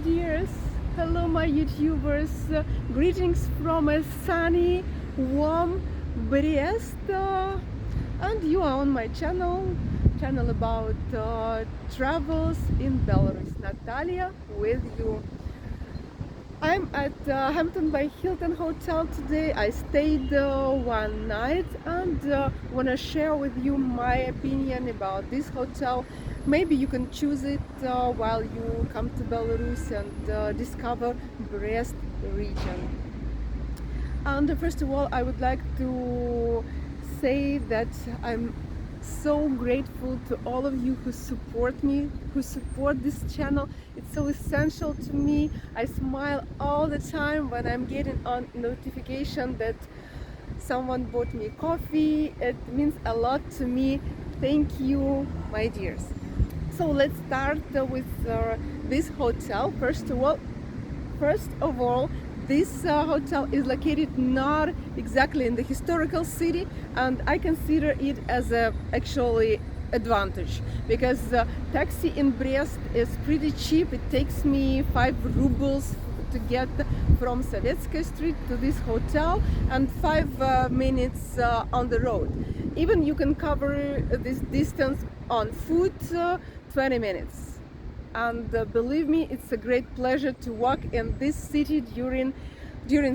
dears, hello my YouTubers, greetings from a sunny, warm Brest, and you are on my channel about travels in Belarus. Natalia with you. I'm at Hampton by Hilton hotel today. I stayed one night and want to share with you my opinion about this hotel. Maybe you can choose it while you come to Belarus and discover Brest region. And first of all, I would like to say that I'm so grateful to all of you who support me, who support this channel. It's so essential to me. I smile all the time when I'm getting a notification that someone bought me coffee. It means a lot to me. Thank you, my dears. So let's start with this hotel. First of all, this hotel is located not exactly in the historical city, and I consider it as a actually advantage because taxi in Brest is pretty cheap. It takes me 5 rubles to get from Sovietsky Street to this hotel and 5 minutes on the road. Even you can cover this distance on foot 20 minutes. And believe me, it's a great pleasure to walk in this city during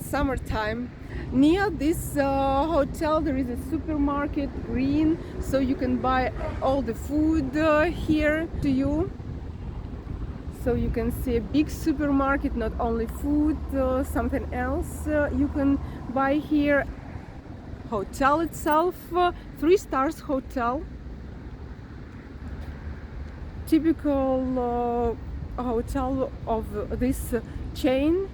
summertime. Near this hotel there is a supermarket, green, so you can buy all the food here to you. So you can see a big supermarket, not only food, something else you can buy here. Hotel itself, 3 stars hotel. Typical hotel of this chain,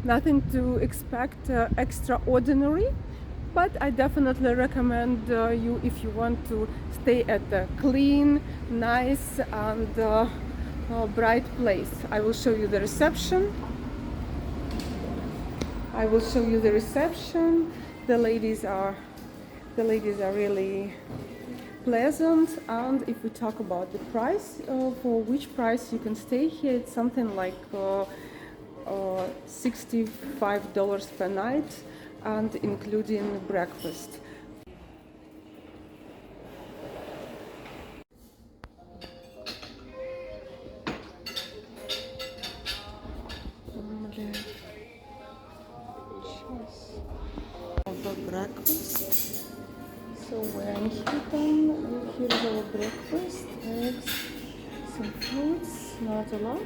nothing to expect extraordinary, but I definitely recommend you if you want to stay at a clean, nice and bright place. I will show you the reception. The ladies are really pleasant, and if we talk about the price, for which price you can stay here, it's something like $65 per night, and including breakfast. Breakfast. So we're in Hilton, and here is our breakfast, eggs, some fruits, not a lot,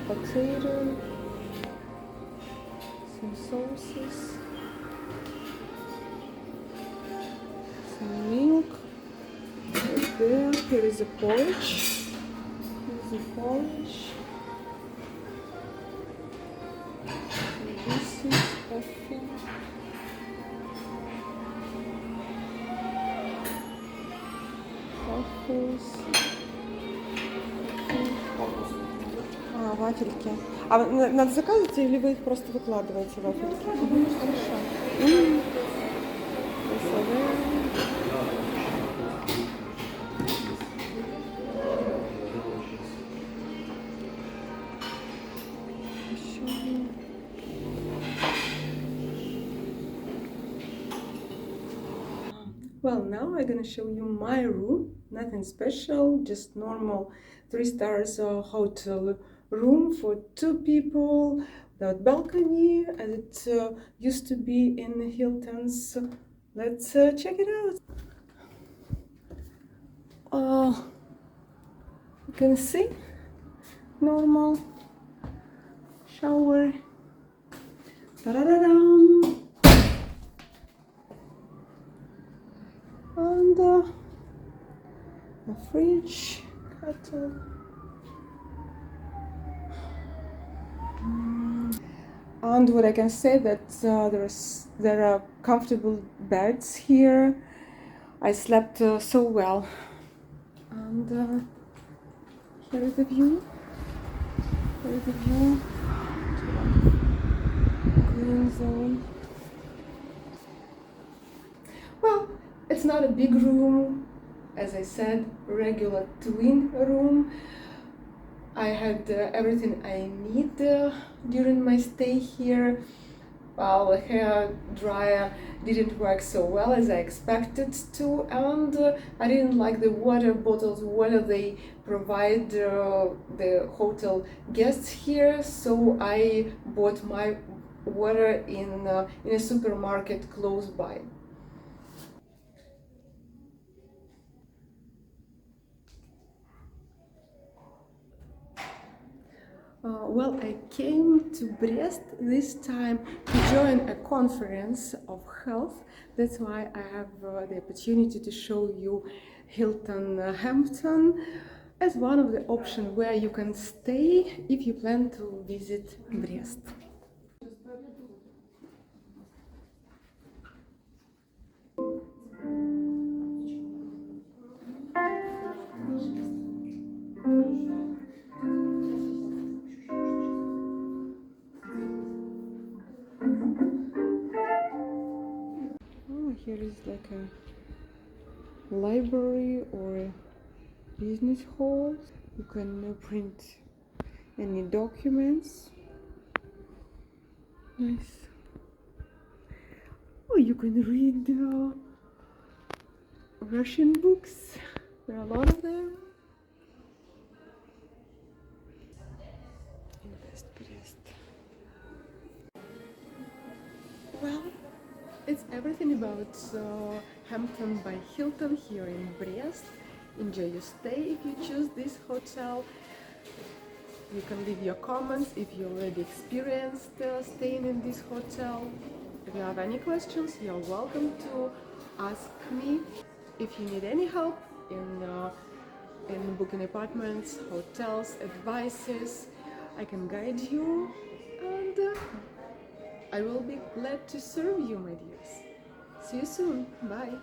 but potato, some sauces, some milk, right there. Here is a porridge, coffee. Вафельки. А надо заказывать или вы их просто выкладываете, вафельки? Хорошо. Well, now I'm gonna show you my room. Nothing special, just normal 3 stars hotel room for 2 people, without balcony, as it used to be in Hilton's. Let's check it out. You can see normal shower. Ta-da-da-dum. And a fridge, kettle. And what I can say that there are comfortable beds here. I slept so well. And here is the view. Green zone. Well, it's not a big room. as I said, regular twin room. I had everything I need during my stay here. Well, the hair dryer didn't work so well as I expected to, and I didn't like the water bottles, water they provide the hotel guests here, so I bought my water in a supermarket close by. Well, I came to Brest this time to join a conference of health. That's why I have the opportunity to show you Hilton Hampton as one of the options where you can stay if you plan to visit Brest. Oh, here is like a library or a business hall. You can print any documents. Nice. Oh, you can read Russian books. There are a lot of them. Invest Brest. Well, it's everything about Hampton by Hilton here in Brest. Enjoy your stay if you choose this hotel. You can leave your comments if you already experienced staying in this hotel. If you have any questions, you're welcome to ask me. If you need any help in booking apartments, hotels, advices, I can guide you, and I will be glad to serve you, my dears. See you soon. Bye.